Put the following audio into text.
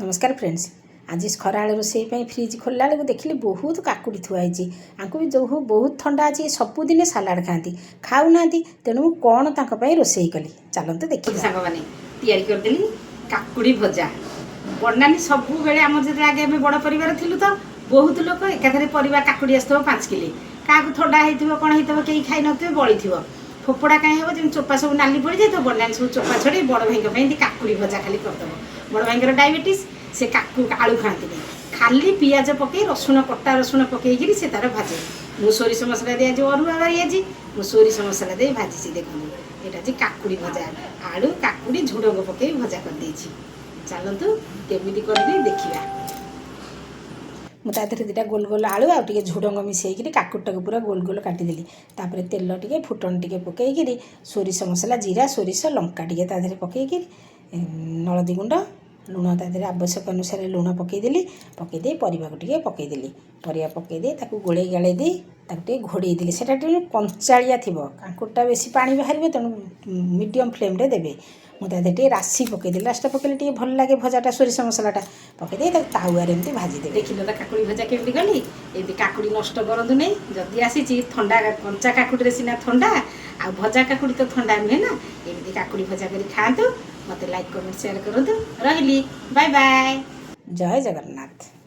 नमस्कार फ्रेंड्स। आज खरा रोसई फ्रिज खोलला बेलू देखिली बहुत काकुड़ी थुआई आंको भी जो बहुत ठंडा अच्छी सबुदिन सालाड खाती खाऊना तेणु कौन तांई रोसई कली चलते देखिए सांग मैंने तैयारी करदेली काकुड़ी भजा बनानी सब बेले आम जो आगे बड़ परिवार थिलु तो बहुत लोग एकाधरे परिवार काकुड़ी आसो 5 किलो क्या ठंडा होती कौन होती कहीं खाई नथिबे बड़ी थी फोपड़ा कहीं हम जब चोपा सब नाली पड़ जाए तो बनानी सब चोपा छड़े बड़ भाई काकुड़ी भजा खाली करदेव बड़ भाई डायबिटीज से काकू आलू खाती खाली पियाज पकई रसुण कटा रसुण पकईकि से तार भाजे मु सोरिष मसला दे आज अरुआ बारी आज मु सोरिष मसला दे भाजी देखो यहाँ काकुड़ी भजा आलू काकुड़ी झुड़ंग पकई भजा कर चलतु केमी करदी देखा मुझे दुटा गोल गोल आलू आगे झुड़ंग मिसेक काकुटा को पूरा गोल गोल काटिदेली तापर तेल टे फुटन टे पकईकि सोरिष मसला जीरा सोरिष लंका टे तादेह पकईकि हलदी गुंड लुण तादेह आवश्यक अनुसार लुण पकईदेली पकईदे परिवा को पकईदेली परिवा पकईदे गोले गाड़े दे घोड़े देली से कंचालिया थी काकुटा बेसी पानी बाहर तेणु मीडियम फ्लेम रे देवे मुझे राशि पकईदे लास्ट पकड़े भल लगे भजाटा सोरिष मसलाटा पकईदे ताउआर एमती भाजीदे देख लो काकुड़ी भजा केमती गली ये काकुड़ी नष्ट करूँ नहीं जदि आसी ठंडा कंचा काकुड़ी सीना ठंडा आ भजा काकुड़ी तो ठंडा नुहे ना एमती काकुड़ी भजा कर खातु मत लाइक कमेंट शेयर करूँ रही बाय बाय जय जगन्नाथ।